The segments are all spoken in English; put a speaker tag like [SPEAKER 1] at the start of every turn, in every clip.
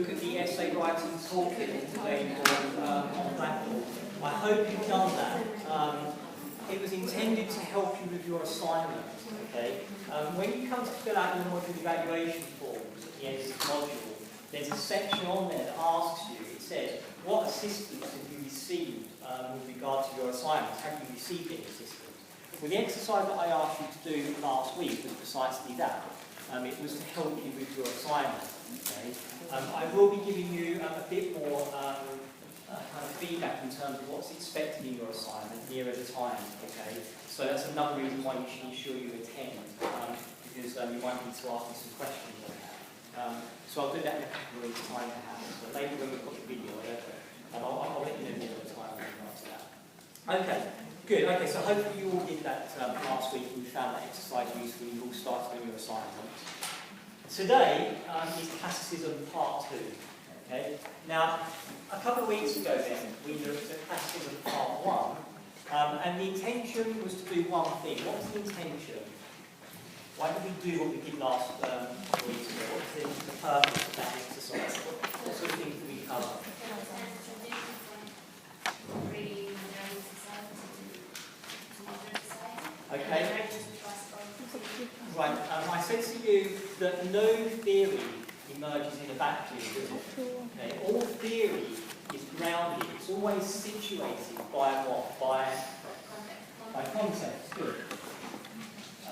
[SPEAKER 1] look at the essay writing toolkit available on platform. I hope you've done that. It was intended to help you with your assignment. Okay? When you come to fill out your module evaluation forms at the end of this module, there's a section on there that asks you, it says, what assistance have you received with regard to your assignments? Have you received any assistance? Well, the exercise that I asked you to do last week was precisely that. It was to help you with your assignment. Okay? I will be giving you a bit more kind of feedback in terms of what's expected in your assignment nearer the time. Okay? So that's another reason why you should ensure you attend, because you might need to ask me some questions on that. So I'll do that in a couple of weeks' time perhaps. But maybe when we've got the video, I'll let you know nearer the time with regards to that. Okay, good. Okay, so hopefully you all did that last week and you found that exercise useful. You all started on your assignment. Today is Classicism Part 2. Okay. Now, a couple of weeks ago then, we looked at Classicism Part 1, and the intention was to do one thing. What was the intention? Why did we do what we did last couple of weeks ago? What was the purpose of that exercise? What sort of things did we cover? Okay. Right, I said to you that no theory emerges in a vacuum, does it? Okay. All theory is grounded, it's always situated by what? By context. Good.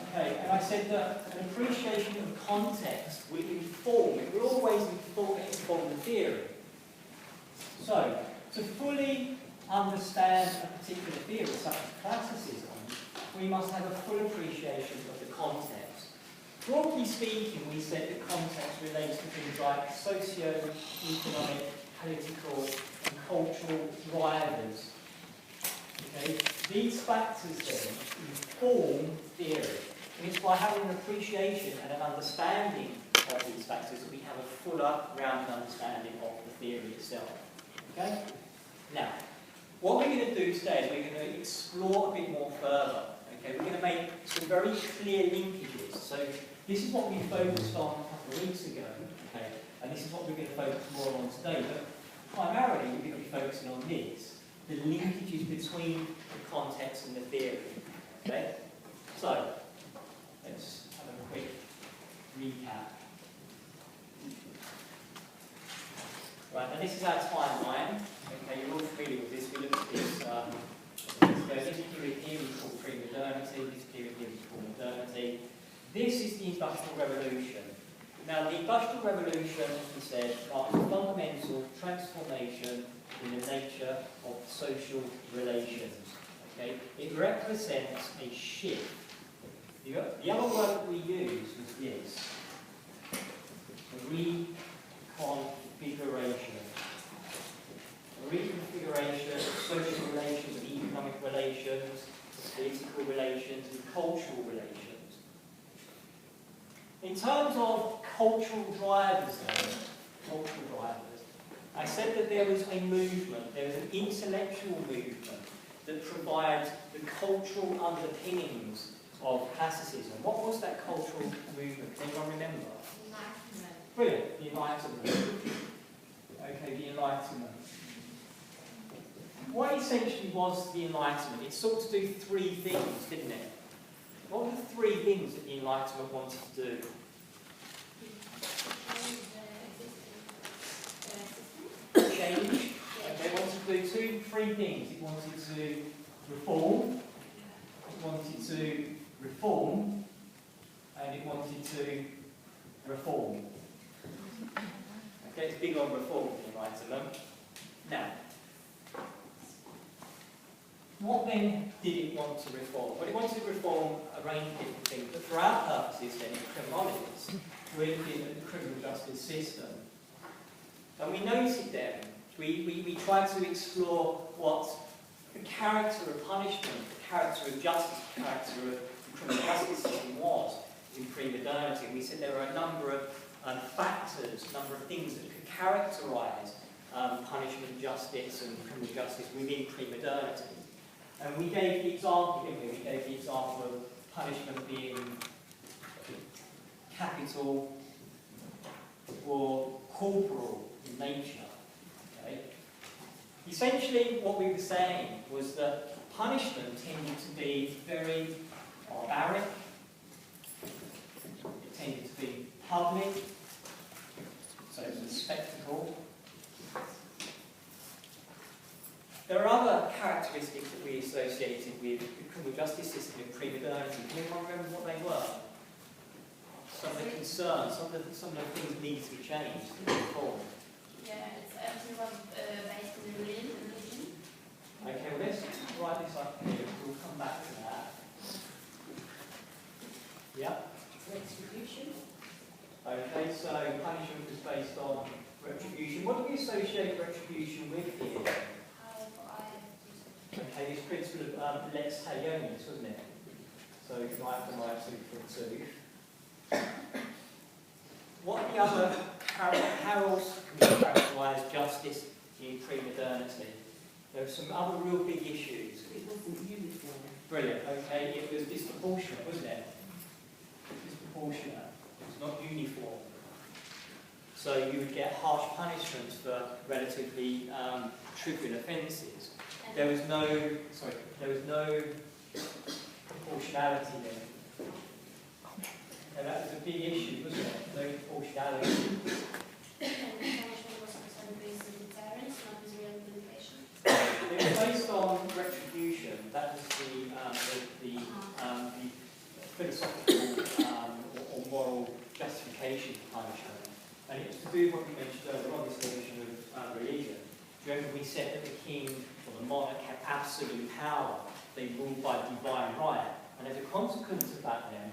[SPEAKER 1] Okay, and I said that an appreciation of context will inform, it will always inform the theory. So, to fully understand a particular theory, such as classicism, we must have a full appreciation of the context. Broadly speaking, we said that context relates to things like socio-economic, political, and cultural drivers. Okay? These factors then inform theory. And it's by having an appreciation and an understanding of these factors that we have a fuller, rounded understanding of the theory itself. Okay? Now, what we're going to do today is we're going to explore a bit more further. Okay? We're going to make some very clear linkages. So this is what we focused on a couple of weeks ago, okay? And this is what we're going to focus more on today. But primarily, we're going to be focusing on this, the linkages between the context and the theory. Okay? So, let's have a quick recap. Right, and this is our timeline. Okay, you're all familiar with this. We looked at this. This period here we call Premodernity, this period here we call modernity. This is the Industrial Revolution. Now, the Industrial Revolution, as we said, marks a fundamental transformation in the nature of social relations. Okay? It represents a shift. The other word that we used was this, reconfiguration. Reconfiguration of social relations, of economic relations, of political relations, and cultural relations. In terms of cultural drivers, I said that there was a movement, there was an intellectual movement that provides the cultural underpinnings of classicism. What was that cultural movement? Can anyone remember?
[SPEAKER 2] Enlightenment.
[SPEAKER 1] Brilliant, the Enlightenment. Okay, the Enlightenment. What essentially was the Enlightenment? It sought to do three things, didn't it? What were the three things that the Enlightenment wanted to do? Change. Okay, it wanted to do three things. It wanted to reform, it wanted to reform, and it wanted to reform. Okay, it's big on reform, the Enlightenment. Now, what then did it want to reform? Well, it wanted to reform a range of different things, but for our purposes then, criminologists, we're looking at the criminal justice system. And we noted then, we tried to explore what the character of punishment, the character of justice, the character of the criminal justice system was in premodernity. And we said there were a number of factors, a number of things that could characterise punishment, justice and criminal justice within premodernity. And we gave the example, didn't we? We gave the example of punishment being capital or corporal nature. Okay? Essentially, what we were saying was that punishment tended to be very barbaric, it tended to be public, so it was a spectacle. There are other characteristics that we associated with the criminal justice system in pre-modernity. Can anyone remember what they were? Some of the concerns, some of the things that needed to be changed and reformed.
[SPEAKER 2] Yeah, it's everything was based on religion.
[SPEAKER 1] Okay, well let's write this up here. We'll come back to that. Yeah.
[SPEAKER 3] Retribution.
[SPEAKER 1] Okay, so punishment was based on retribution. What do we associate retribution with here? Okay, this principle of lex talionis, wasn't it? So right for right, tooth for tooth. What are the other, how else can we characterise justice in pre-modernity? There were some other real big issues.
[SPEAKER 3] It wasn't uniform.
[SPEAKER 1] Brilliant, okay, it was disproportionate, wasn't it? Disproportionate, it was not uniform. So you would get harsh punishments for relatively trivial offences. There was no proportionality there. And that was a big issue, wasn't it? No proportionality.
[SPEAKER 2] And punishment was also based on deterrence, not with rehabilitation.
[SPEAKER 1] It was based on retribution. That was the philosophical or moral justification for punishment. And it was to do with what we mentioned earlier on, this notion of religion. Do you remember we said that the king or the monarch had absolute power? They ruled by divine right. And as a consequence of that then,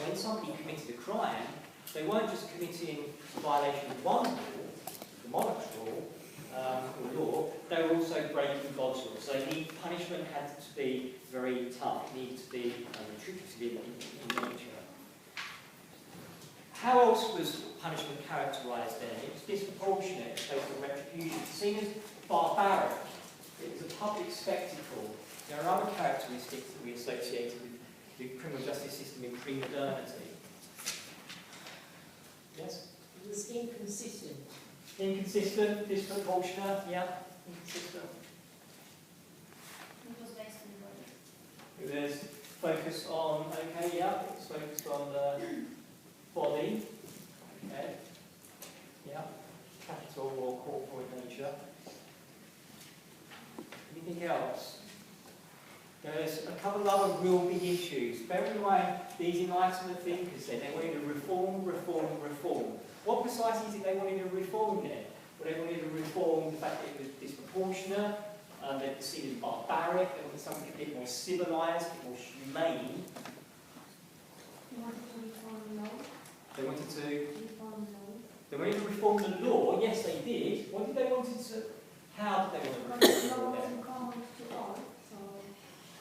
[SPEAKER 1] when somebody committed a crime, they weren't just committing a violation of one law, the monarch's law, or law, they were also breaking God's law. So punishment had to be very tough. It needed to be retributive in nature. How else was punishment characterised then? It was disproportionate, it was based on retribution. Seen as barbaric, it was a public spectacle. There are other characteristics that we associated with the criminal justice system in pre-modernity. Yes?
[SPEAKER 3] It was inconsistent.
[SPEAKER 1] Inconsistent, disproportionate, yeah, inconsistent.
[SPEAKER 2] It was based on the body.
[SPEAKER 1] It was focused on, okay, yeah, it's focused on the body, okay, yeah, capital or corporal in nature. Anything else? There's a couple of other real big issues. Bear in mind, these Enlightenment thinkers said they wanted to reform. What precisely is it they wanted to reform then? Well, they wanted to reform the fact that it was disproportionate, they were seen as barbaric, they wanted something a bit more civilised, a bit more humane.
[SPEAKER 2] You wanted to reform the law?
[SPEAKER 1] They wanted to
[SPEAKER 2] Reform the law?
[SPEAKER 1] They wanted to reform the law. Yes, they did. What did they want to? How did they want to reform the law then?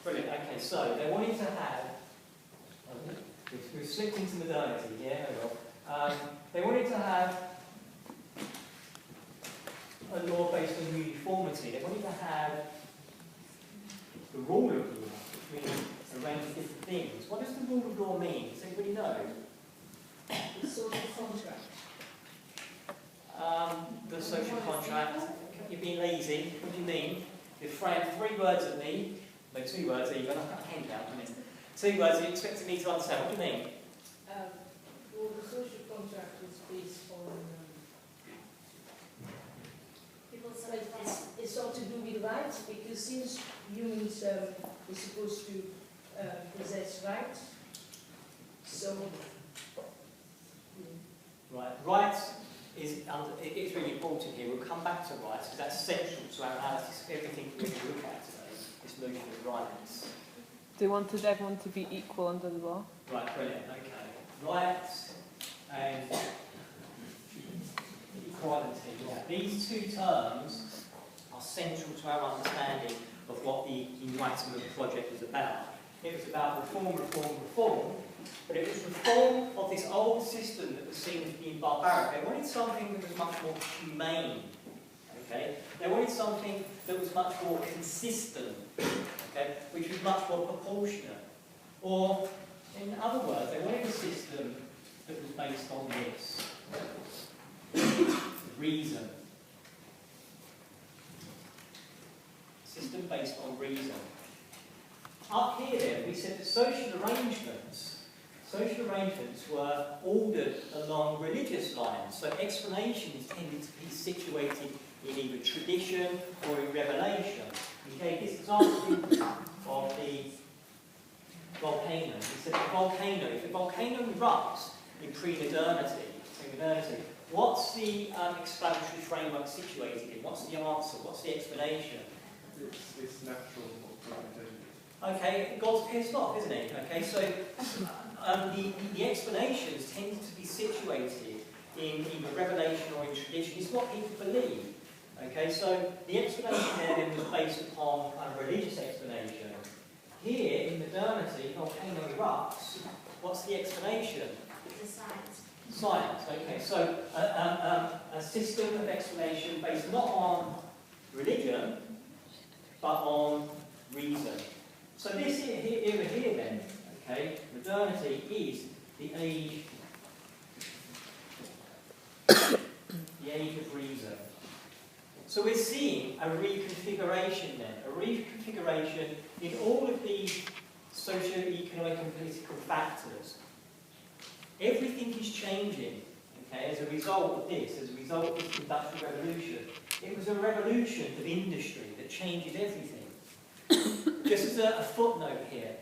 [SPEAKER 1] Brilliant. Okay, so they wanted to have. We've slipped into modernity. Yeah, they wanted to have a law based on uniformity. They wanted to have the rule of law, which means a range of different things. What does the rule of law mean? Does anybody know?
[SPEAKER 3] The social contract.
[SPEAKER 1] The social contract. You're being lazy. What do you mean? You've thrown 3 words at me. No, 2 words even. I can't hand out, I mean. 2 words, you expected me to understand. What do you mean?
[SPEAKER 3] Well, the social contract is based on... it's all to do with rights, because since humans are supposed to possess rights, so...
[SPEAKER 1] Right. Rights it's really important here. We'll come back to rights, because that's central to our analysis of everything we look at today. This notion of rights.
[SPEAKER 4] They wanted everyone to be equal under the law.
[SPEAKER 1] Right, brilliant, okay. Rights and equality. Yeah. These 2 terms are central to our understanding of what the Enlightenment project was about. It was about reform, but it was reform of this old system that was seen as being barbaric. They wanted something that was much more humane. Okay? They wanted something that was much more consistent, okay? Which was much more proportionate. Or, in other words, they wanted a system that was based on this. Reason. system based on reason. Up here then, we said that social arrangements were ordered along religious lines, so explanations tended to be situated in either tradition or in revelation. We gave this example of the volcano. We said the volcano, if the volcano erupts in premodernity, what's the explanatory framework situated in? What's the answer? What's the explanation?
[SPEAKER 5] It's natural.
[SPEAKER 1] Okay, God's pissed off, isn't he? Okay, so the explanations tend to be situated in either revelation or in tradition. It's what people believe. Okay, so the explanation there then was based upon kind of religious explanation. Here, in modernity, volcano erupts. What's the explanation?
[SPEAKER 2] The science.
[SPEAKER 1] Science. Okay, so a system of explanation based not on religion, but on reason. So this era here then, okay, modernity is the age of reason. So we're seeing a reconfiguration then, a reconfiguration in all of these socio-economic and political factors. Everything is changing, okay, as a result of this, as a result of this industrial revolution. It was a revolution of industry that changes everything. Just as a footnote here,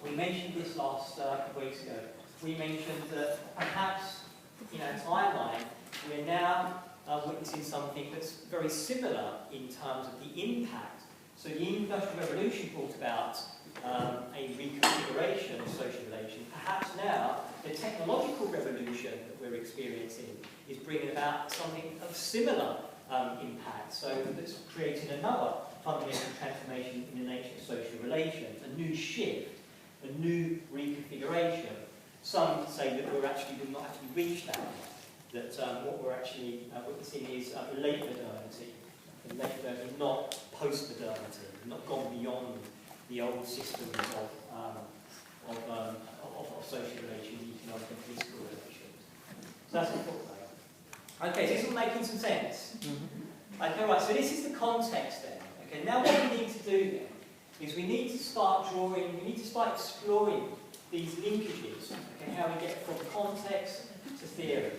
[SPEAKER 1] we mentioned this last couple of weeks ago. We mentioned that perhaps, in our timeline, we're now witnessing something that's very similar in terms of the impact. So the Industrial Revolution brought about a reconfiguration of social relations. Perhaps now, the technological revolution that we're experiencing is bringing about something of similar impact. So that's creating another fundamental transformation in the nature of social relations, a new shift, a new reconfiguration. Some say that we're actually not actually reached that yet, that what we're actually witnessing is late modernity. And late modernity, not post-modernity, not gone beyond the old systems of social relations, economic and political relations. So that's important. Okay, so this is all making some sense. Okay, right, so this is the context then. Okay, now what we need to do then is we need to start exploring these linkages, okay, how we get from context to theory.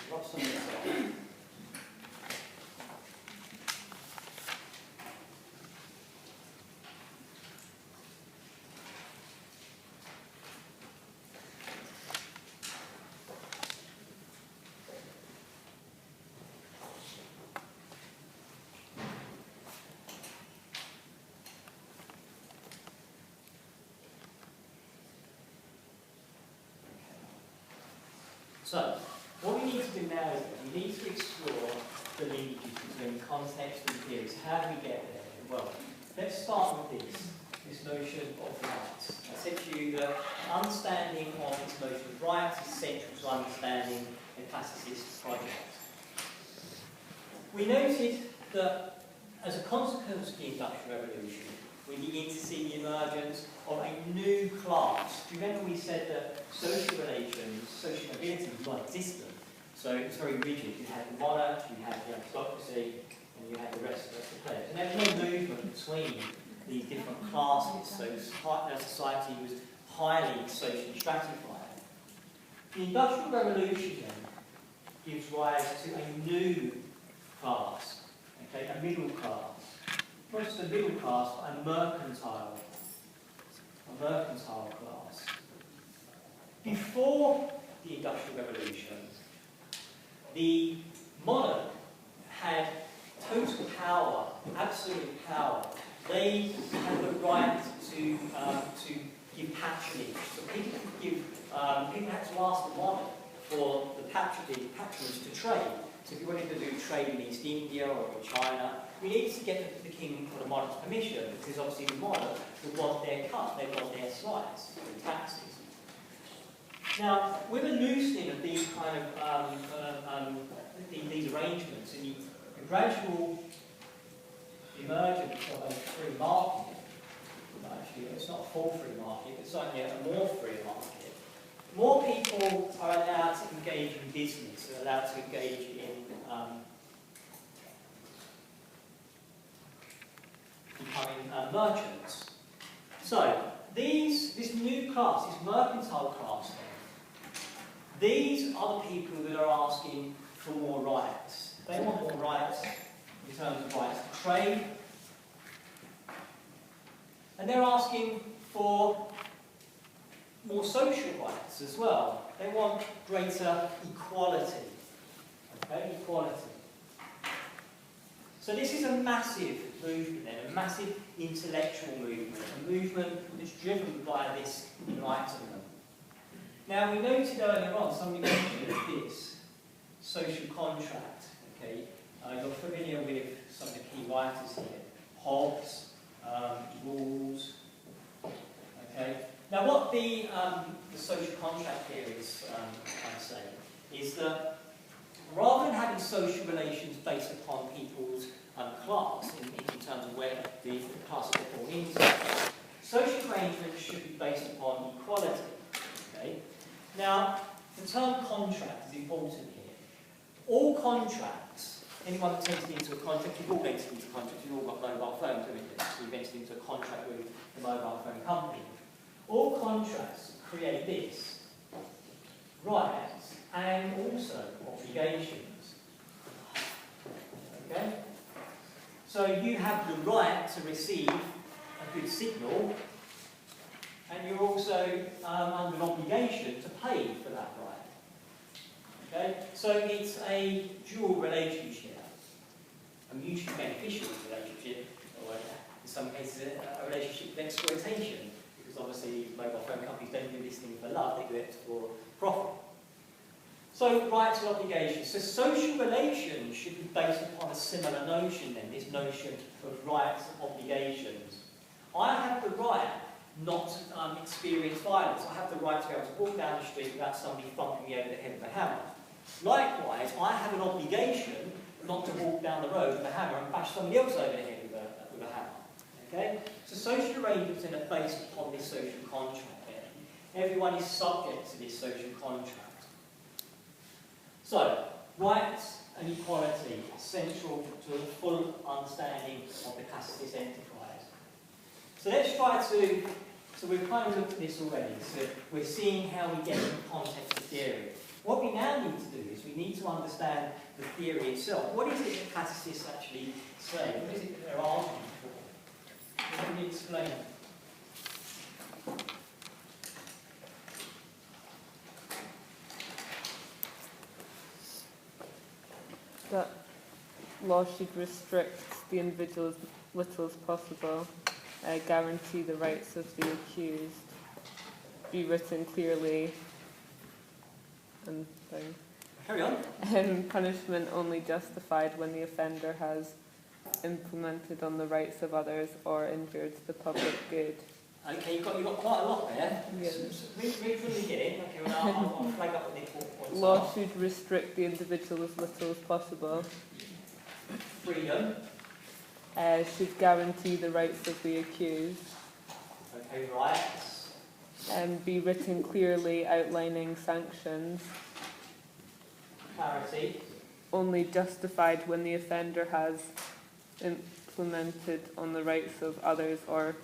[SPEAKER 1] What's on this side? So, what we need to do now is we need to explore the linkages between context and theory. So how do we get there? Well, let's start with this notion of right. I said to you that understanding of this notion of right is central to understanding the classicist project. We noted that as a consequence of the Industrial Revolution, we begin to see the emergence of a new class. Do you remember we said that social relations, social mobility was non-existent? So it's very rigid. You had the monarch, you had the aristocracy, and you had the rest of the players. And there was no movement between these different classes, so society was highly socially stratified. The Industrial Revolution then gives rise to a new class, okay, a middle class. Not just a middle class, but a mercantile class. Before the Industrial Revolution, the monarch had total power, absolute power. They had the right to give patronage. So people could give, people had to ask the monarch for the patronage to trade. So if you wanted to do trade in East India or in China, we needed to get the king or the monarch's permission, because obviously the monarch would want their cut, they want their slice, the taxes. Now, with a loosening of these kind of these arrangements and the gradual emergence of a free market, actually it's not a full free market, but certainly a more free market, more people are allowed to engage in business, they're allowed to engage in merchants. So, this new class, this mercantile class, these are the people that are asking for more rights. They want more rights in terms of rights to trade. And they're asking for more social rights as well. They want greater equality. Okay, equality. So this is a massive movement then, a massive intellectual movement, a movement that's driven by this Enlightenment. Now we noted earlier on, somebody mentioned this, social contract. Okay, you're familiar with some of the key writers here. Hobbes, Rawls. Okay. Now what the social contract theories trying to say is that rather than having social relations based upon people's class, in terms of where the class they fall into, social arrangements should be based upon equality. Okay? Now, the term contract is important here. All contracts, anyone that's entered into a contract, you've all entered into a contract, you've all got mobile phones, haven't you? So you've entered into a contract with the mobile phone company. All contracts create this, rights and also obligations. Okay? So you have the right to receive a good signal, and you're also under an obligation to pay for that right. Okay? So it's a dual relationship, a mutually beneficial relationship, or in some cases a relationship of exploitation, because obviously mobile phone companies don't do this thing for love, they do it for profit. So, rights and obligations. So, social relations should be based upon a similar notion then, this notion of rights and obligations. I have the right not to experience violence. I have the right to be able to walk down the street without somebody thumping me over the head with a hammer. Likewise, I have an obligation not to walk down the road with a hammer and bash somebody else over the head with a hammer. Okay? So, social arrangements then are based upon this social contract then. Everyone is subject to this social contract. So, rights and equality are central to a full understanding of the classicist enterprise. So let's try to, so we've kind of looked at this already, so we're seeing how we get in context of theory. What we now need to do is we need to understand the theory itself. What is it that classicists actually say? What is it that they're arguing for? Let me explain.
[SPEAKER 4] That law should restrict the individual as little as possible, guarantee the rights of the accused, be written clearly, and
[SPEAKER 1] Carry on.
[SPEAKER 4] Punishment only justified when the offender has implemented on the rights of others or injured the public good.
[SPEAKER 1] Okay, you've got quite a lot there.
[SPEAKER 4] Yes.
[SPEAKER 1] Read from the beginning. Okay, well, I'll flag up what the important points
[SPEAKER 4] Law
[SPEAKER 1] are.
[SPEAKER 4] should restrict the individual as little as possible.
[SPEAKER 1] Freedom.
[SPEAKER 4] Should guarantee the rights of the accused.
[SPEAKER 1] Okay, rights.
[SPEAKER 4] Be written clearly, outlining sanctions.
[SPEAKER 1] Clarity.
[SPEAKER 4] Only justified when the offender has implemented on the rights of others or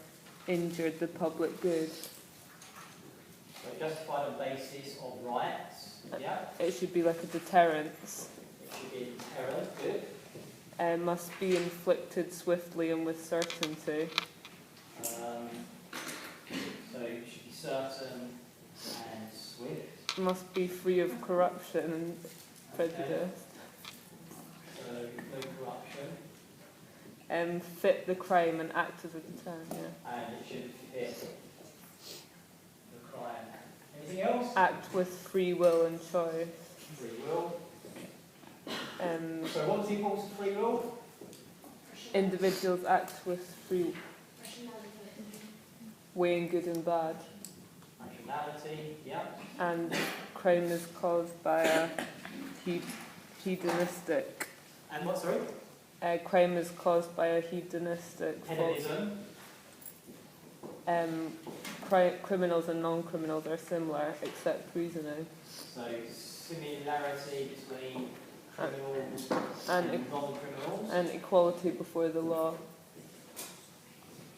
[SPEAKER 4] injured the public good.
[SPEAKER 1] So justified on the basis of rights. Yeah.
[SPEAKER 4] It should be like a deterrence.
[SPEAKER 1] It should be a deterrent. Good.
[SPEAKER 4] Must be inflicted swiftly and with certainty.
[SPEAKER 1] So it should be certain and swift.
[SPEAKER 4] Must be free of corruption and prejudice.
[SPEAKER 1] Okay. So no corruption.
[SPEAKER 4] Fit the crime and act as a deterrent. Yeah.
[SPEAKER 1] And it should fit the crime. Anything else?
[SPEAKER 4] Act with free will and choice.
[SPEAKER 1] Free will. So what's the importance of free will?
[SPEAKER 4] Individuals act with free, weighing good and bad.
[SPEAKER 1] Rationality, yeah.
[SPEAKER 4] And crime is caused by a hedonistic.
[SPEAKER 1] And what, sorry?
[SPEAKER 4] Crime is caused by a hedonistic.
[SPEAKER 1] Hedonism.
[SPEAKER 4] Criminals and non-criminals are similar, except reasoning.
[SPEAKER 1] So similarity between criminals
[SPEAKER 4] and
[SPEAKER 1] non-criminals.
[SPEAKER 4] And equality before the law.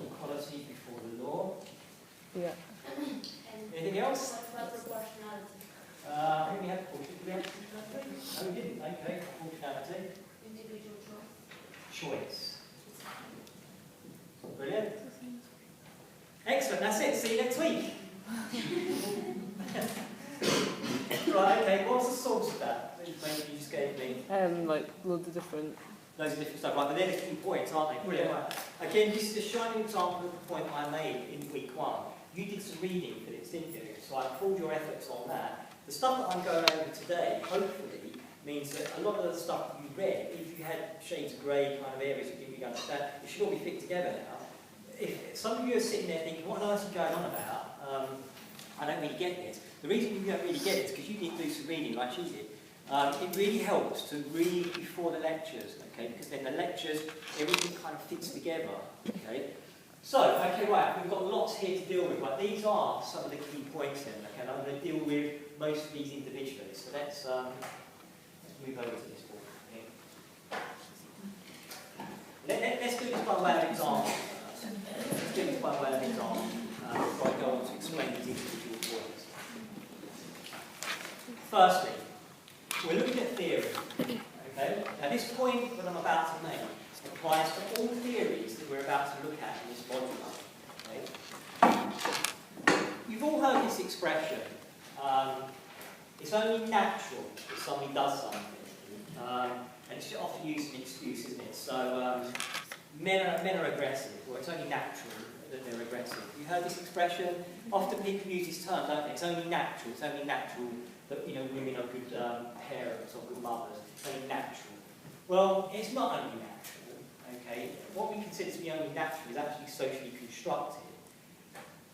[SPEAKER 1] equality before the law.
[SPEAKER 4] Yeah.
[SPEAKER 2] And
[SPEAKER 1] Anything else?
[SPEAKER 2] what about proportionality?
[SPEAKER 1] I think we had proportionality. No, we didn't. Okay, proportionality.
[SPEAKER 2] Individual choice.
[SPEAKER 1] Choice. Brilliant. Excellent, that's it. See you next week. Right, okay, what's the source of that? Maybe you just gave me.
[SPEAKER 4] Like loads of different.
[SPEAKER 1] Loads of different stuff, right, but they're the key points, aren't they? Brilliant, right. Again, this is a shining example of the point I made in week 1. You did some reading for this, didn't you? So I applaud your efforts on that. The stuff that I'm going over today, hopefully, means that a lot of the stuff you read, if you had shades of grey kind of areas you didn't really understand, it should all be fit together now. If some of you are sitting there thinking, what on earth are you going on about? I don't really get this. The reason you don't really get it is because you didn't do some reading like she did. It really helps to read before the lectures, okay? Because then the lectures, everything kind of fits together, okay? So, okay, right, we've got lots here to deal with. Right, these are some of the key points then, okay? And I'm going to deal with most of these individually. So let's move over to this board. Okay? Let's do this by way of example. Let's do this by way of example before I go on to explain these individual points. Firstly, we're looking at theory. Okay? Now this point that I'm about to make applies to all theories that we're about to look at in this module. Okay? You've all heard this expression. It's only natural that somebody does something. And it's often used as an excuse, isn't it? So men are aggressive, or it's only natural that they're aggressive. You heard this expression? Often people use this term, don't they? It's only natural. It's only natural that women are good parents or good mothers. It's only natural. Well, it's not only natural. Okay, what we consider to be only natural is actually socially constructed.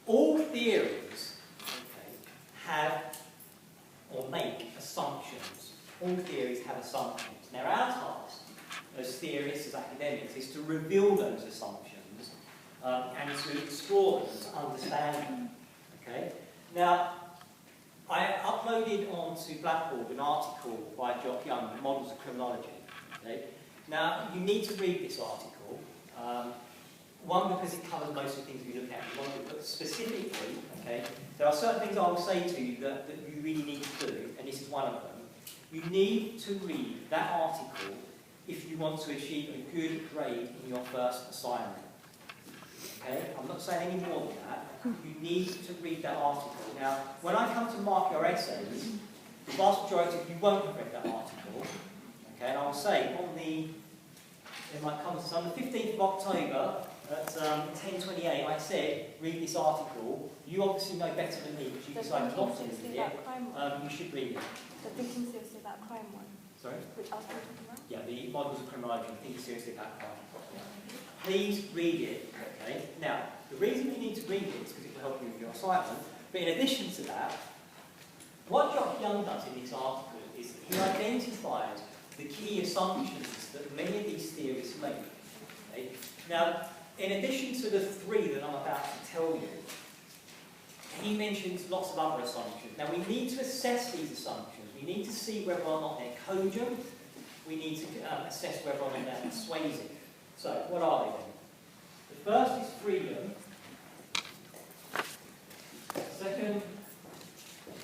[SPEAKER 1] All theories, okay, have or make assumptions. All theories have assumptions. Now, our task as theorists, as academics, is to reveal those assumptions and to explore them, to understand them. Okay. Now, I uploaded onto Blackboard an article by Jock Young, Models of Criminology. Okay? Now, you need to read this article. One, because it covers most of the things we look at in the module, but specifically, okay, there are certain things I will say to you that you really need to do, and this is one of them. You need to read that article if you want to achieve a good grade in your first assignment. Okay? I'm not saying any more than that. You need to read that article. Now, when I come to mark your essays, the vast majority of you won't have read that article. Okay, and I'll say on the 15th of October at 10:28, I said, read this article. You obviously know better than me because you decided not to read it. You should read it.
[SPEAKER 6] The thinking seriously that crime one.
[SPEAKER 1] Sorry?
[SPEAKER 6] Which article are you talking about?
[SPEAKER 1] Yeah, the Models of Criminology, think seriously about crime. Please read it, okay? Now, the reason you need to read it is because it will help you with your assignment, but in addition to that, what Jock Young does in this article is he identifies the key assumptions that many of these theories make. Okay? Now, in addition to the 3 that I'm about to tell you, he mentions lots of other assumptions. Now, we need to assess these assumptions. We need to see whether or not they're cogent. We need to assess whether or not they're persuasive. So, what are they then? The first is freedom. The second,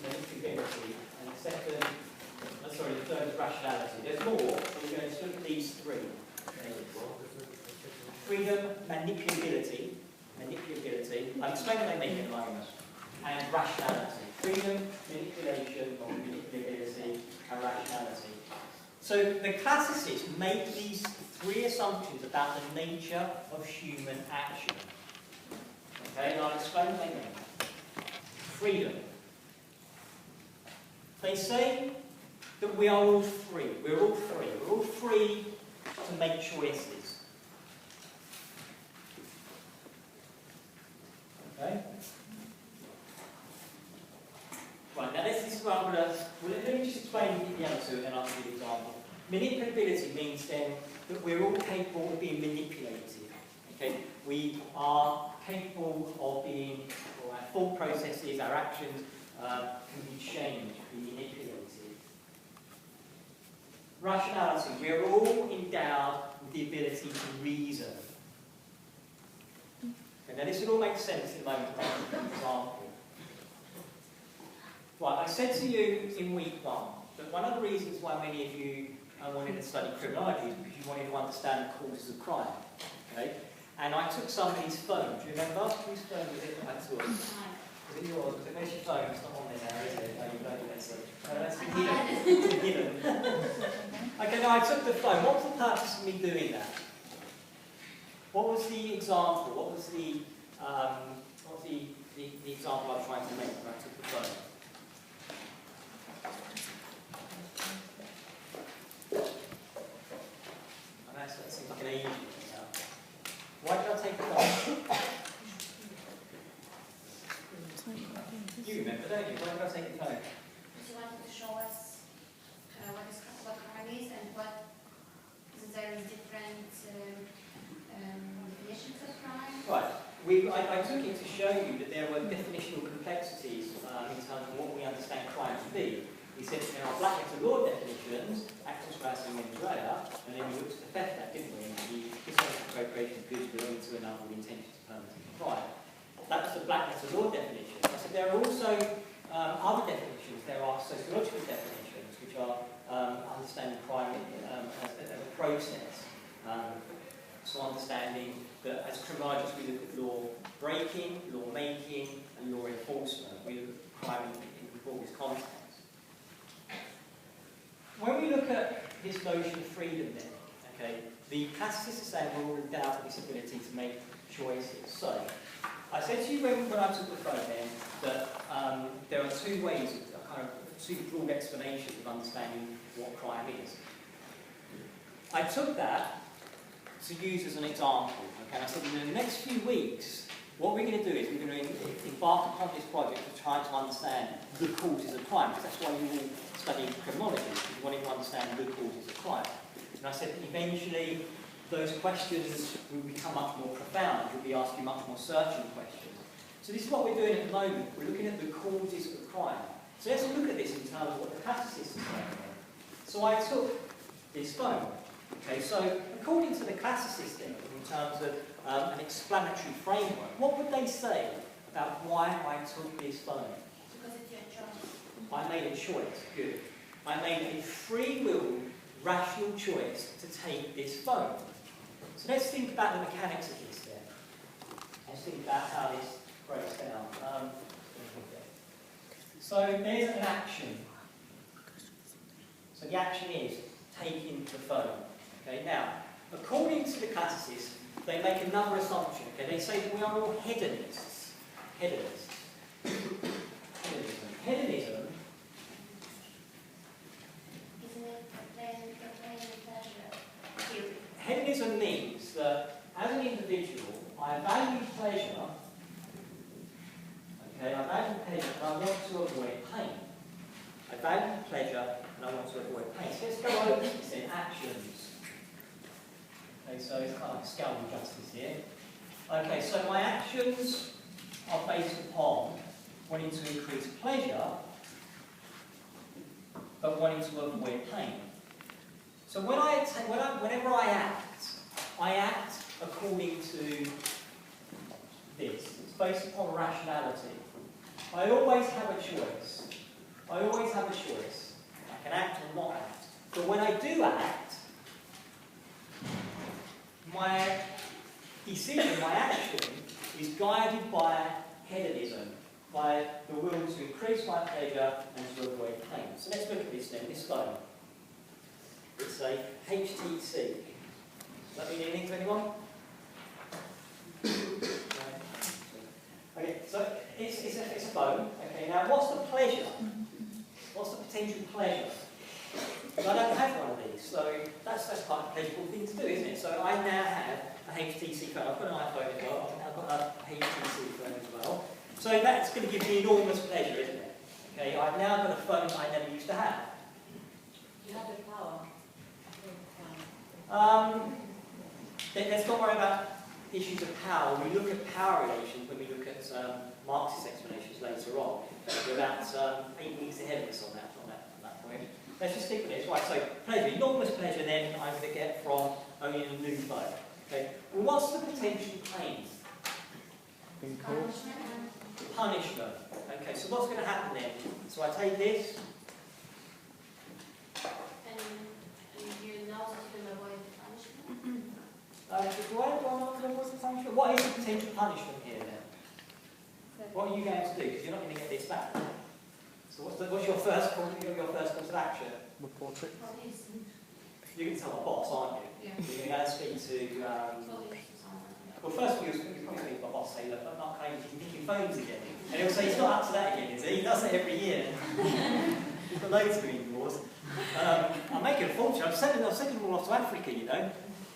[SPEAKER 1] manipulability. And the third is rationality. There's more, so we're going to look at these 3. Okay. Freedom, manipulability. I'll explain what they mean in a moment. And rationality. Freedom, manipulation, or manipulability, and rationality. So the classicists make these 3 assumptions about the nature of human action. Okay, and I'll explain what they mean. Freedom. They say that we are all free. We're all free. We're all free to make choices. Okay? Right, now this is where I'm going to... let me just explain the other 2 and then I'll give you an example. Manipulability means then that we're all capable of being manipulated. Okay? We are capable of being... our thought processes, our actions can be changed, be manipulated. Rationality. We are all endowed with the ability to reason. And now this will all make sense in a moment, for example. Right, I said to you in week 1 that one of the reasons why many of you wanted to study criminology is because you wanted to understand the causes of crime. Okay? And I took somebody's phone. Do you remember? Whose phone was it that I took? Was it yours? Was it, where's your phone? It's not on there now, is it? No, you don't get it. That's been hidden. It's been hidden. Okay, now I took the phone. What was the purpose of me doing that? What was the example? What was the example I was trying to make when I took the phone? That seems like an age now. Why did I take the phone? You remember, don't you? Why did I take the phone?
[SPEAKER 2] Because you wanted to show us what crime is and what there is different definitions of crime.
[SPEAKER 1] Right. I took it to show you that there were definitional complexities in terms of what we understand crime to be. We said that there are black letter law definitions, actus reus and mens rea, and then we looked at the theft act, didn't we? The dishonest appropriation of goods belonging to another with intention to permanently crime. That was the black letter law definition. I said there are also other definitions. There are sociological definitions, which are understanding crime as a process. So understanding that as criminologists we look at law breaking, law making, and law enforcement. We look at crime in all its context. When we look at this notion of freedom then, okay, the classicists are saying we're all endowed with this ability to make choices. So, I said to you when I took the phone then that there are two ways, two broad explanations of understanding what crime is. I took that to use as an example, okay, and I said in the next few weeks, what we're going to do is we're going to embark upon this project of trying to understand the causes of crime, because that's why you all study criminology, because you want to understand the causes of crime. And I said eventually those questions will become much more profound, you'll be asking much more searching questions. So this is what we're doing at the moment, we're looking at the causes of crime. So let's look at this in terms of what the classicists are saying. So I took this phone. Okay, so according to the classicists then, in terms of an explanatory framework, what would they say about why I took this phone?
[SPEAKER 2] Because it's your choice.
[SPEAKER 1] I made a choice, good. I made a free-will, rational choice to take this phone. So let's think about the mechanics of this then. Let's think about how this breaks down. So there's an action. So the action is taking the phone. Okay, now, according to the classicists, they make another assumption. Okay, they say that we are all hedonists. Hedonists. Hedonism.
[SPEAKER 2] Isn't it the pain and pleasure theory?
[SPEAKER 1] Hedonism means that as an individual, I value pleasure. Okay, I value pleasure and I want to avoid pain. I value pleasure and I want to avoid pain. So let's go over this in actions. Okay, so it's kind of like scale of justice here. Okay, so my actions are based upon wanting to increase pleasure, but wanting to avoid pain. So whenever I act according to this. It's based upon rationality. I always have a choice. I always have a choice. I can act or not act. But when I do act, my decision, my action, is guided by hedonism, by the will to increase my pleasure and to avoid pain. So let's look at this then, this phone. It's a HTC. Does that mean anything to anyone? Okay, so it's a phone. Okay, now what's the pleasure? What's the potential pleasure? I don't have one of these, so that's quite a pleasurable thing to do, isn't it? So I now have a HTC phone. I've got an iPhone as well. I've got a HTC phone as well. So that's going to give me enormous pleasure, isn't it? Okay, I've now got a phone I never used to have.
[SPEAKER 3] You have the power.
[SPEAKER 1] Let's not worry about issues of power. We look at power relations when we look at Marxist explanations later on. We're about 8 weeks ahead of us on that point. Let's just stick with this. Right, so pleasure, enormous pleasure then I'm going to get from owning a new phone. Okay. Well, what's the potential pain?
[SPEAKER 5] In court.
[SPEAKER 1] Punishment. Okay, so what's going to happen then? So I take this.
[SPEAKER 2] And you know that you will avoid punishment?
[SPEAKER 1] Why do I not know what's the punishment? What is the potential punishment here then? What are you going to do? Because you're not going to get this back. So what's your first course of action?
[SPEAKER 5] Report it.
[SPEAKER 2] Police.
[SPEAKER 1] You're going to tell my boss, aren't you?
[SPEAKER 2] Yeah.
[SPEAKER 1] You're going to go and speak to.
[SPEAKER 2] Police or someone.
[SPEAKER 1] Well, first of all, you'll probably speak to my boss, say, look, I'm not claiming he's nicking phones again. And he'll say, he's not up to that again, is he? He does it every year. He's got loads of indoors. I'm making a fortune. I'm sending them all off to Africa, you know.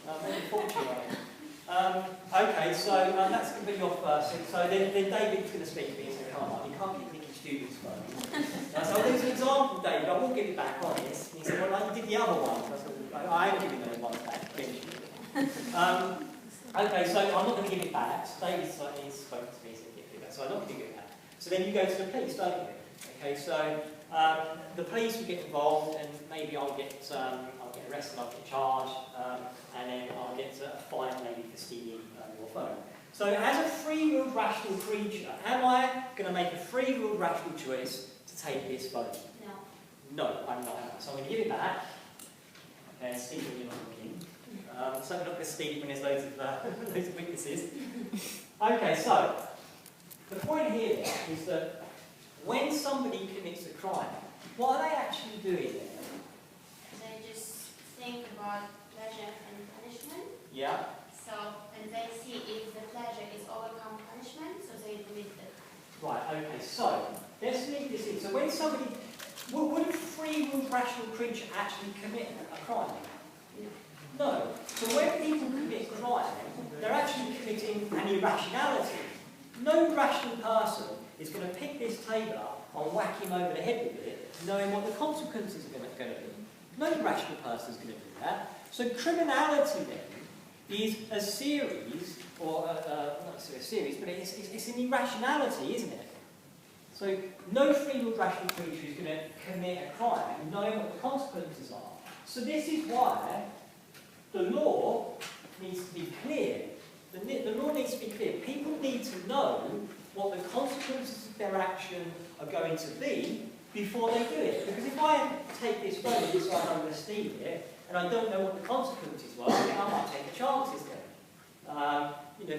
[SPEAKER 1] I'm making a fortune on it. Okay, so that's going to be your first thing. So then David's going to speak to me and say, come on, you can't keep nicking students' phones. So there's an example, David, I will give it back on this. And he said, well, you did the other one. So I am giving them one back, eventually. Okay, so I'm not going to give it back. So David spoke to me and said, give it back. So I'm not going to give it back. So then you go to the police, don't you? Okay, so the police will get involved, and maybe I'll get arrested, I'll get charged, and then I'll get a fine maybe for stealing your phone. So as a free-willed rational creature, am I going to make a free-willed rational choice to take this phone?
[SPEAKER 2] No.
[SPEAKER 1] No, I'm not. So I'm going to give it back. Okay, steal when you're not looking. So I'm not going to steal it when there's loads of witnesses. Okay, so the point here is that when somebody commits a crime, what are they actually doing there?
[SPEAKER 2] They just think about pleasure and punishment.
[SPEAKER 1] Yeah.
[SPEAKER 2] So, and they see if the pleasure is overcome punishment, so they commit the.
[SPEAKER 1] Right, okay, so let's leave this in. So when somebody, would a free-willed rational creature actually commit a crime? No. So when people commit crime, they're actually committing an irrationality. No rational person is going to pick this table up and whack him over the head with it, knowing what the consequences are going to be. No rational person is going to do that. So criminality then is a series, or not necessarily a series, but it's an irrationality, isn't it? So no free-willed rational creature is going to commit a crime, knowing what the consequences are. So this is why the law needs to be clear. The law needs to be clear. People need to know what the consequences of their action are going to be before they do it. Because if I take this phone and decide I'm going to steal it, and I don't know what the consequences were, then I might take the chances then.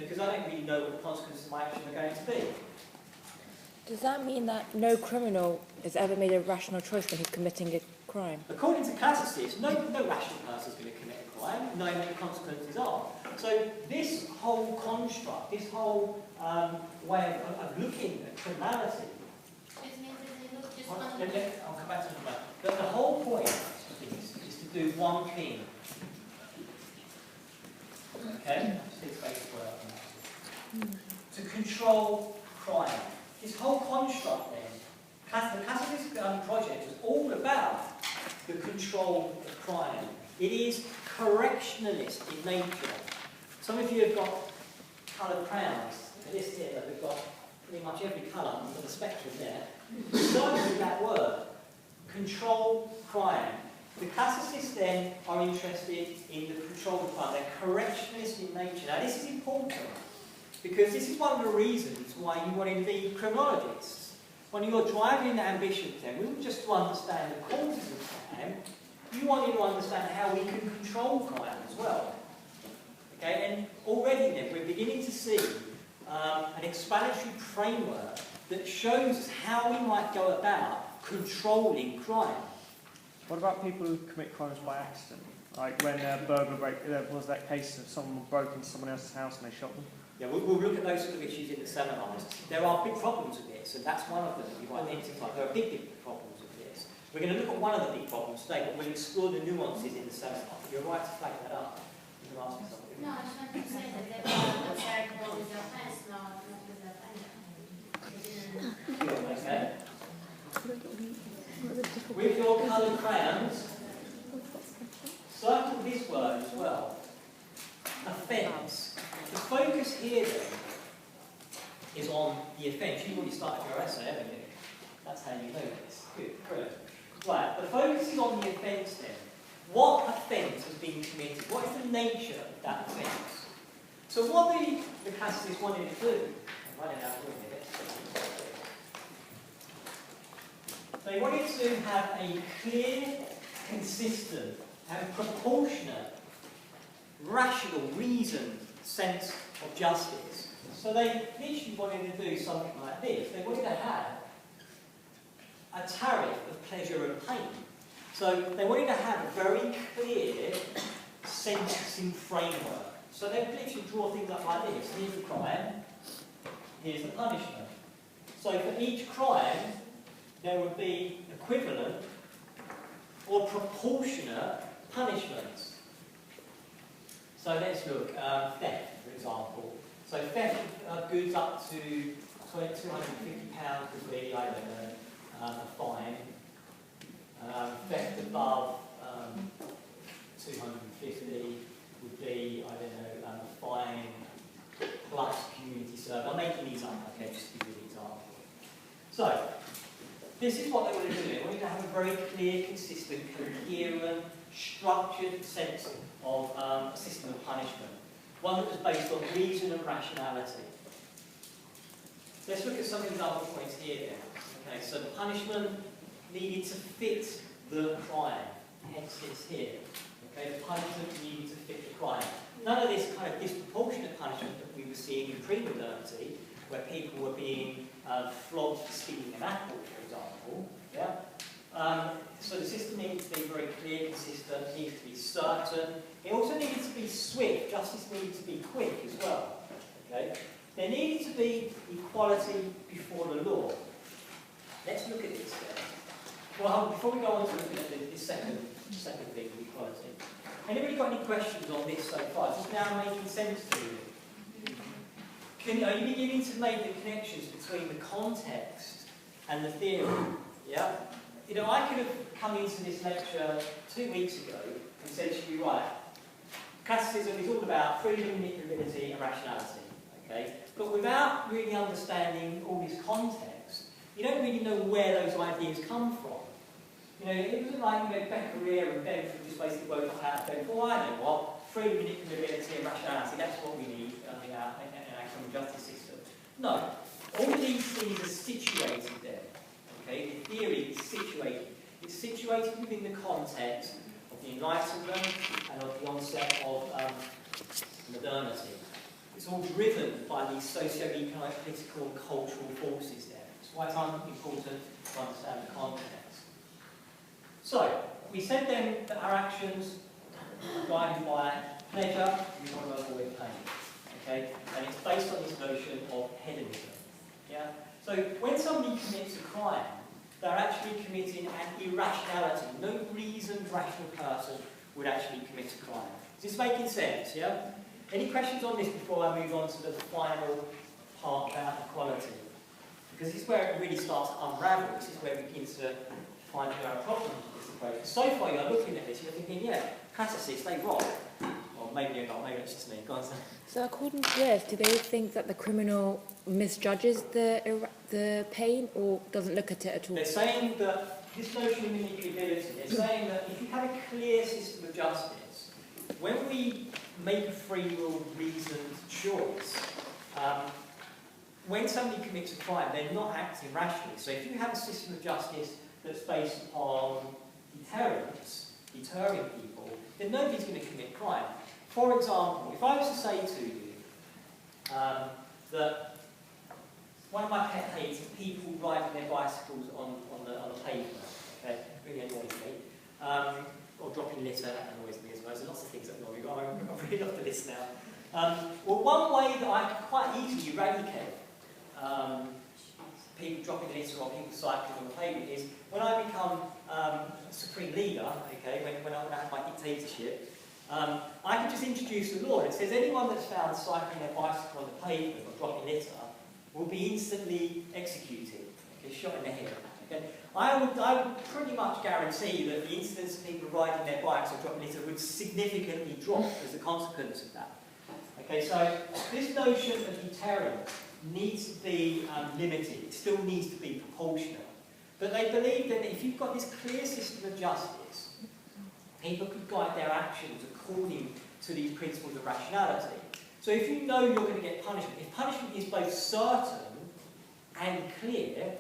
[SPEAKER 1] Because I don't really know what the consequences of my action are going to be.
[SPEAKER 7] Does that mean that no criminal has ever made a rational choice when he's committing a crime?
[SPEAKER 1] According to classicists, no rational person is going to commit a crime, knowing what the consequences are. So this whole construct, this whole way of looking at criminality,
[SPEAKER 2] It means that they look just
[SPEAKER 1] I'll
[SPEAKER 2] on
[SPEAKER 1] come back to that. But the whole point is to do one thing. Okay? To control crime. This whole construct then, the classicist project is all about the control of crime. It is correctionalist in nature. Some of you have got coloured crayons. This here, that we've got pretty much every colour on the spectrum there. Starting with that word, control crime. The classicists then are interested in the control of crime. They're correctionist in nature. Now this is important because this is one of the reasons why you wanted to be criminologists. When you're driving ambitions then, we were just to understand the causes of crime, you wanted to understand how we can control crime as well. Okay, and already then we're beginning to see an explanatory framework that shows us how we might go about controlling crime.
[SPEAKER 5] What about people who commit crimes by accident? Like when there was that case of someone broke into someone else's house and they shot them?
[SPEAKER 1] Yeah, we'll look at those sort of issues in the seminars. There are big problems with this, and that's one of them that you've identified. There are big problems with this. We're going to look at one of the big problems today, but we'll explore the nuances in the seminar. You're right to flag that up. You can ask me something.
[SPEAKER 2] No, I just wanted to say that they were concerned with the offence, not with the offender.
[SPEAKER 1] Okay. With your coloured crayons, circle this word as well. Offence. The focus here then is on the offence. You've already started your essay, haven't you? That's how you know this. Good, brilliant. Right, the focus is on the offence then. What offence has been committed? What is the nature of that offence? So what the classicists wanted to do, running out of room here. They wanted to have a clear, consistent and proportionate, rational, reasoned sense of justice. So they literally wanted to do something like this. They wanted to have a tariff of pleasure and pain. So they wanted to have a very clear sentencing framework. So they would literally draw things up like this. Here's the crime, here's the punishment. So for each crime, there would be equivalent or proportionate punishments. So let's look, theft, for example. So theft of goods up to £250 would be, I don't know, a fine. Theft above 250 would be, I don't know, a fine plus community service. I'm making these up, okay, just to give you an example. So, this is what they want to do. They want to have a very clear, consistent, coherent, structured sense of a system of punishment. One that was based on reason and rationality. Let's look at some example points here then. Okay, so the punishment needed to fit the crime, hence it's here. Okay, the punishment needed to fit the crime. None of this kind of disproportionate punishment that we were seeing in premodernity, where people were being flogged for stealing an apple, for example. Yeah. So the system needed to be very clear, consistent, needed to be certain. It also needed to be swift. Justice needed to be quick as well. Okay. There needed to be equality before the law. Let's look at this then. Well, before we go on to look at this second thing, equality. Anybody got any questions on this so far? Is this now making sense to you? Are you beginning to make the connections between the context and the theory? Yeah? You know, I could have come into this lecture 2 weeks ago and said to you, right, classicism is all about freedom, manipulability and rationality. Okay? But without really understanding all this context, you don't really know where those ideas come from. You know, it wasn't like, you know, Beccaria and Benford just basically woke up out of bed. Well, I know what, freedom, manipulability and rationality, that's what we need in our criminal justice system. No, all of these things are situated there. Okay, the theory is situated. It's situated within the context of the Enlightenment and of the onset of modernity. It's all driven by these socio-economic, political and cultural forces there. That's why it's important to understand the context. So, we said then that our actions are guided by pleasure, we want to avoid pain. Okay? And it's based on this notion of hedonism. Yeah? So, when somebody commits a crime, they're actually committing an irrationality. No reasoned, rational person would actually commit a crime. Is this making sense? Yeah? Any questions on this before I move on to the final part about equality? Because this is where it really starts to unravel. This is where we begin to find out our problems with this approach. So far you're looking at this, you're thinking, yeah, classicists, they rock. Or maybe you're not, maybe it's just me. Go on, Sam.
[SPEAKER 7] So according to this, do they think that the criminal misjudges the pain or doesn't look at it at all?
[SPEAKER 1] They're saying that this notion of manipulability, they're saying that if you have a clear system of justice, when we make a free will reasoned choice, when somebody commits a crime, they're not acting rationally. So if you have a system of justice that's based on deterrence, deterring people, then nobody's going to commit crime. For example, if I was to say to you that one of my pet hates is people riding their bicycles on the pavement, okay, really annoys me, or dropping litter, that annoys me as well. There's lots of things that annoy me, I've really off the list now. Well, one way that I can quite easily eradicate people dropping litter or people cycling on the pavement is when I become supreme leader, okay, when I have my dictatorship, I can just introduce a law that says anyone that's found cycling their bicycle on the pavement or dropping litter will be instantly executed, okay, shot in the head. Okay. I would pretty much guarantee that the incidence of people riding their bikes or dropping litter would significantly drop as a consequence of that. Okay, so this notion of deterrence needs to be limited. It still needs to be proportional. But they believe that if you've got this clear system of justice, people could guide their actions according to these principles of rationality. So if you know you're going to get punishment, if punishment is both certain and clear,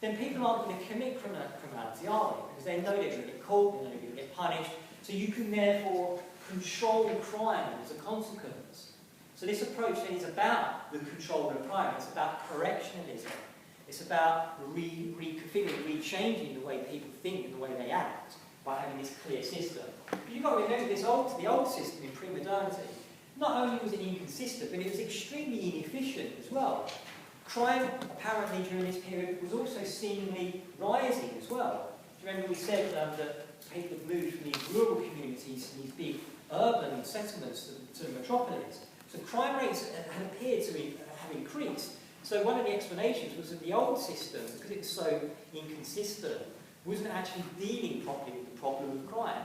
[SPEAKER 1] then people aren't going to commit criminality, are they? Because they know they're going to get caught, they know they're going to get punished. So you can therefore control crime as a consequence. So this approach then is about the control of crime. It's about correctionalism. It's about reconfiguring, rechanging the way people think and the way they act by having this clear system. But you've got to remember the old system in premodernity. Not only was it inconsistent, but it was extremely inefficient as well. Crime, apparently, during this period was also seemingly rising as well. Do you remember we said that people have moved from these rural communities to these big urban settlements to metropolis? So crime rates had appeared to have increased. So one of the explanations was that the old system, because it was so inconsistent, wasn't actually dealing properly with the problem of crime.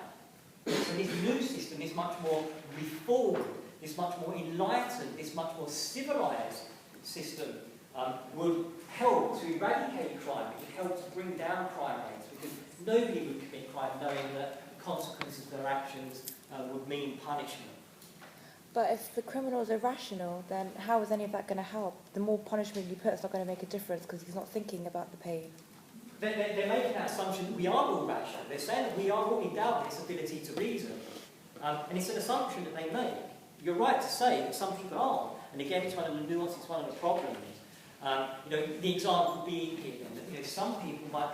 [SPEAKER 1] So this new system, this much more reformed, this much more enlightened, this much more civilized system would help to eradicate crime. It would help to bring down crime rates, because nobody would commit crime knowing that the consequences of their actions would mean punishment.
[SPEAKER 7] But if the criminals are rational, then how is any of that going to help? The more punishment you put, it's not going to make a difference because he's not thinking about the pain.
[SPEAKER 1] They're making that assumption that we are all rational. They're saying that we are all endowed with this ability to reason. And it's an assumption that they make. You're right to say that some people aren't. And again, it's one of the nuances, it's one of the problems. The example being here, that some people might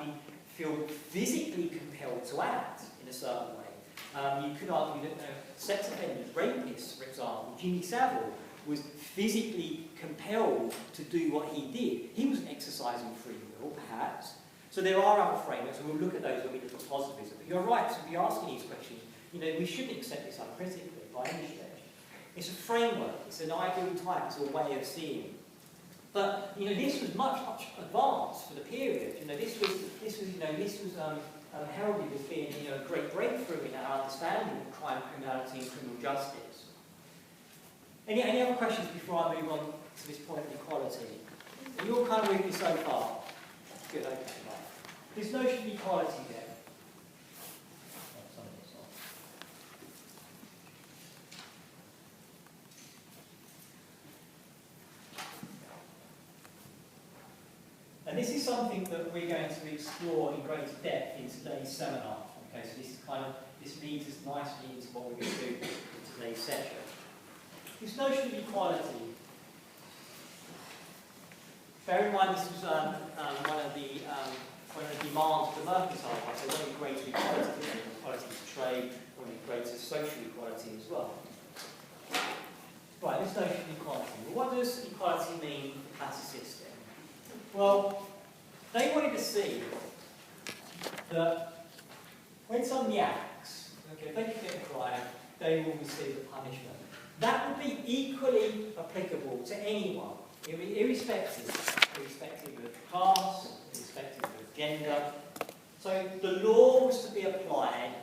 [SPEAKER 1] feel physically compelled to act in a certain way. You could argue that sex offenders, rapists, for example, Jimmy Savile was physically compelled to do what he did. He wasn't exercising free will, perhaps. So there are other frameworks, and we'll look at those when we look at positivism. But you're right to be asking these questions. We shouldn't accept this uncritically by any stretch. It's a framework, it's an ideal type, it's a way of seeing. But this was much advanced for the period. This was heralded as being a great breakthrough in our understanding of crime, criminality, and criminal justice. Any other questions before I move on to this point of equality? Are you all kind of with me so far? Good, okay, right. This notion of equality then. And this is something that we're going to explore in greater depth in today's seminar. Okay, so this leads us nicely into what we're going to do in today's session. This notion of equality, bear in mind this was one of the demands of the Mercantile Class. They wanted greater equality, equality of trade, wanted greater social equality as well. Right, this notion of equality. Well, what does equality mean for classicists then? Well, they wanted to see that when somebody acts, if they commit a crime, they will receive a punishment. That would be equally applicable to anyone, irrespective of class, irrespective of gender. So the law was to be applied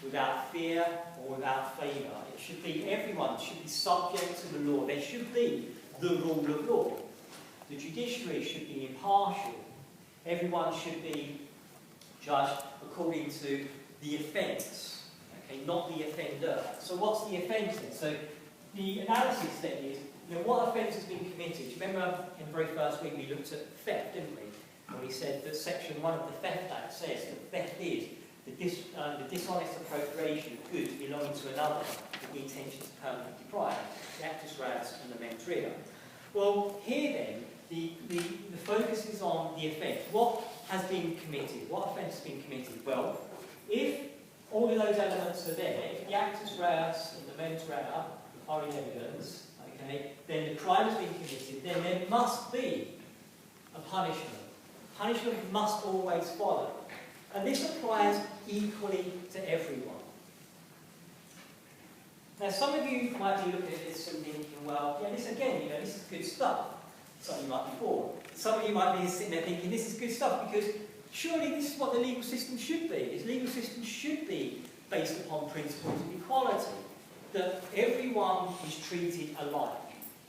[SPEAKER 1] without fear or without favour. It should be, everyone should be subject to the law. There should be the rule of law. The judiciary should be impartial. Everyone should be judged according to the offence, okay, not the offender. So what's the offence then? So the analysis then is, what offence has been committed? Do you remember in the very first week we looked at theft, didn't we? And we said that Section 1 of the Theft Act says that theft is the dishonest appropriation of goods belonging to another with the intention to permanently deprive, the actus reus and the mens rea. Well, here then, the focus is on the offence. What has been committed? What offence has been committed? Well, if all of those elements are there, if the actus reus and the mens rea are in evidence, okay, then the crime has been committed, then there must be a punishment. Punishment must always follow. And this applies equally to everyone. Now, some of you might be looking at this and thinking, well, yeah, this again, this is good stuff. Some of you might be bored. Some of you might be sitting there thinking, this is good stuff because surely this is what the legal system should be. This legal system should be based upon principles of equality, that everyone is treated alike,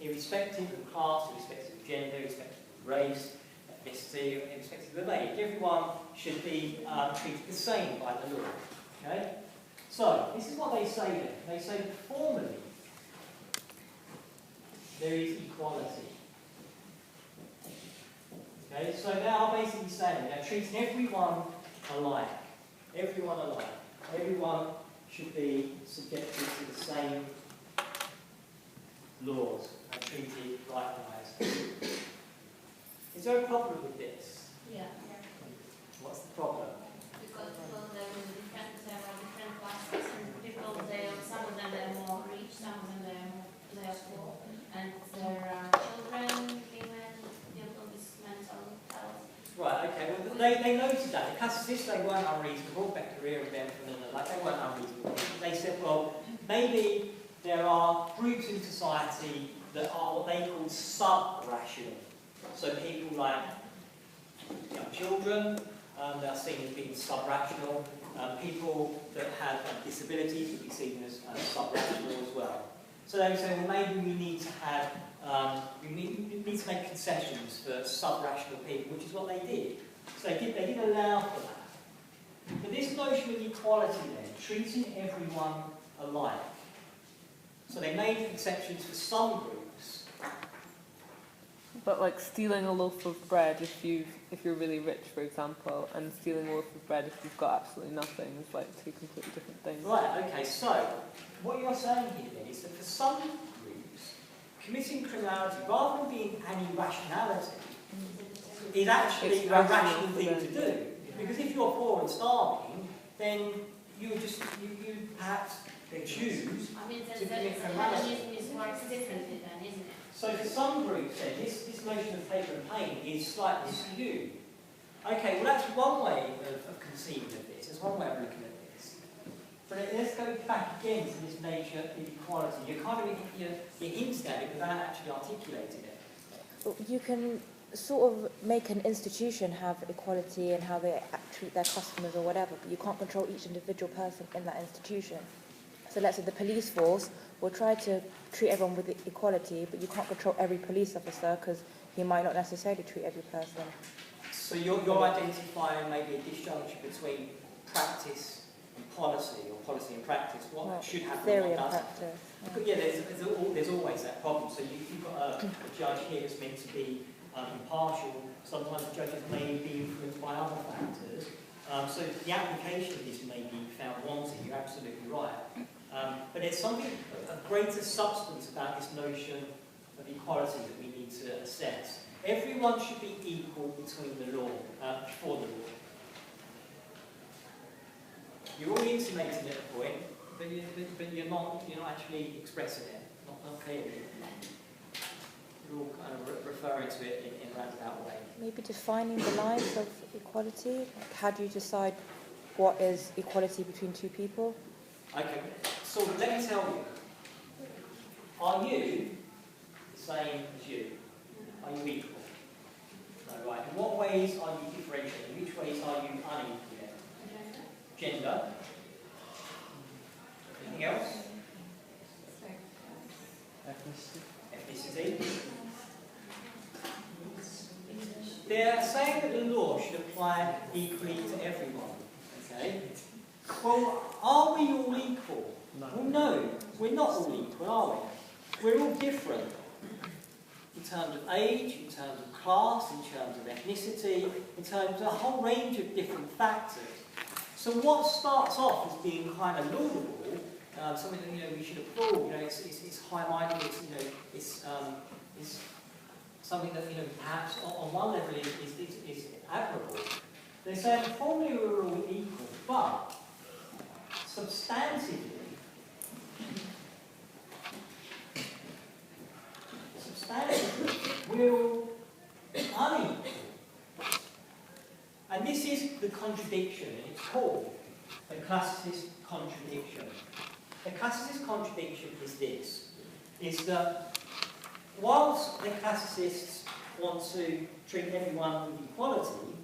[SPEAKER 1] irrespective of class, irrespective of gender, irrespective of race, ethnicity, irrespective of age. Everyone should be treated the same by the law. Okay? So, this is what they say then. They say formally, there is equality. Okay, so now I'm basically saying that treating everyone alike. Everyone alike. Everyone should be subjected to the same laws and treated likewise. Is there a problem with this?
[SPEAKER 2] Yeah.
[SPEAKER 1] What's the problem?
[SPEAKER 2] Because people, there are different classes, and people, some of them are more rich, some of them they are poor, and there are children, women, people with mental health.
[SPEAKER 1] Right, okay, well they noted that. The classicists, they weren't unreasonable, Beccaria and Bentham and like, they weren't unreasonable. They said, well, maybe there are groups in society that are what they call sub-rational. So people like young children, they are seen as being sub-rational. People that have disabilities would be seen as sub-rational as well. So they say, well, maybe we need to have, we need to make concessions for sub-rational people, which is what they did. So they did allow for that. But this notion of equality then, treating everyone alike. So they made exceptions for some groups.
[SPEAKER 4] But like stealing a loaf of bread if you're really rich, for example, and stealing a loaf of bread if you've got absolutely nothing is like two completely different things.
[SPEAKER 1] Right, okay, so what you're saying here then is that for some groups, committing criminality, rather than being an irrationality, is actually a rational thing to do. Because if you're poor and starving, then you perhaps choose
[SPEAKER 2] I mean,
[SPEAKER 1] to commit criminality.
[SPEAKER 2] hedonism works differently then, isn't it?
[SPEAKER 1] So for some groups then, this notion of paper and pain is slightly skewed. Okay, well that's one way of conceiving of this, there's one way of looking at this. But let's go back again to this nature of equality. You're kind of you're hinting at it without actually articulating it.
[SPEAKER 7] You can sort of make an institution have equality and how they treat their customers or whatever, but you can't control each individual person in that institution. So let's say the police force will try to treat everyone with equality, but you can't control every police officer because he might not necessarily treat every person.
[SPEAKER 1] So you're identifying maybe a disjunction between practice and policy, or policy and practice. What should happen
[SPEAKER 7] Theory
[SPEAKER 1] and
[SPEAKER 7] and
[SPEAKER 1] what doesn't.
[SPEAKER 7] practice.
[SPEAKER 1] But yeah, there's always that problem. So you've got a judge here that's meant to be impartial. Sometimes judges may be influenced by other factors. So the application of this may be found wanting. You're absolutely right. But there's something of greater substance about this notion of equality that we need to assess. Everyone should be equal between the law, before the law. You're already intimating at a point, but you're not actually expressing it, not clearly. You're all kind of referring to it in a roundabout way. Maybe
[SPEAKER 7] defining the lines of equality. Like how do you decide what is equality between two people?
[SPEAKER 1] Okay, so let me tell you. Are you the same as you? Are you equal? No, right. In what ways are you differentiated? In which ways are you unequal? Gender. Anything else? Ethnicity. They're saying that the law should apply equally to everyone. Okay? Well, are we all equal?
[SPEAKER 5] No.
[SPEAKER 1] Well, no, we're not all equal, are we? We're all different. In terms of age, in terms of class, in terms of ethnicity, in terms of a whole range of different factors. So what starts off as being kind of laudable, something that we should applaud, it's high-minded, it's something that perhaps on one level is admirable. They say formally we're all equal, but substantively we're all unequal. And this is the contradiction, and it's called the classicist contradiction. The classicist contradiction is this, is that whilst the classicists want to treat everyone with equality,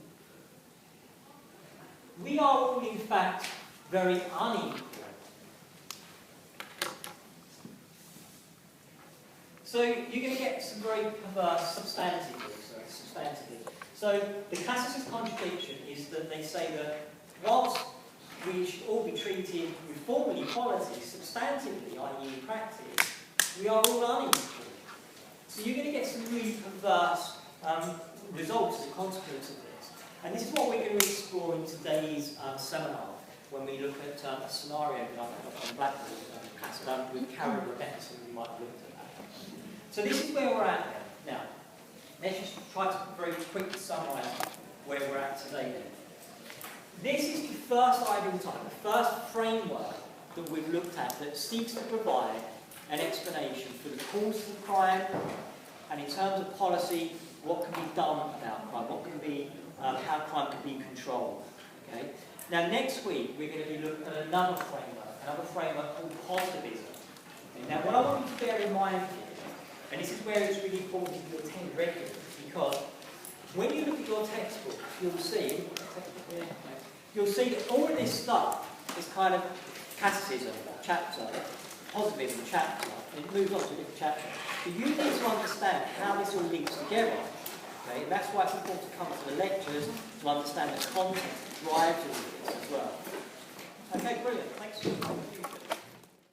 [SPEAKER 1] we are all in fact very unequal. So you're going to get some very perverse substantively. So the classicist contradiction is that they say that whilst we should all be treated with formal equality, substantively, i.e. in practice, we are all unequal. perverse results as a consequence of this. And this is what we're going to explore in today's seminar when we look at a scenario on Blackboard with Carol Rebecca, we might have looked at that. So this is where we're at then. Now, let's just try to very quickly summarise where we're at today then. This is the first item type, the first framework that we've looked at that seeks to provide an explanation for the causes of crime and in terms of policy, what can be done about crime, what can be, how crime can be controlled. Okay? Now next week we're going to be looking at another framework called positivism. Okay? Now what I want you to bear in mind here, and this is where it's really important to attend regularly, because when you look at your textbook, you'll see that all of this stuff is kind of classicism chapter, positivism chapter, and it moves on to a different chapter. So you need to understand how this all links together. Okay? And that's why it's important to come to the lectures to understand the content that drives all of this as well. Okay, brilliant. Thanks for your contribution.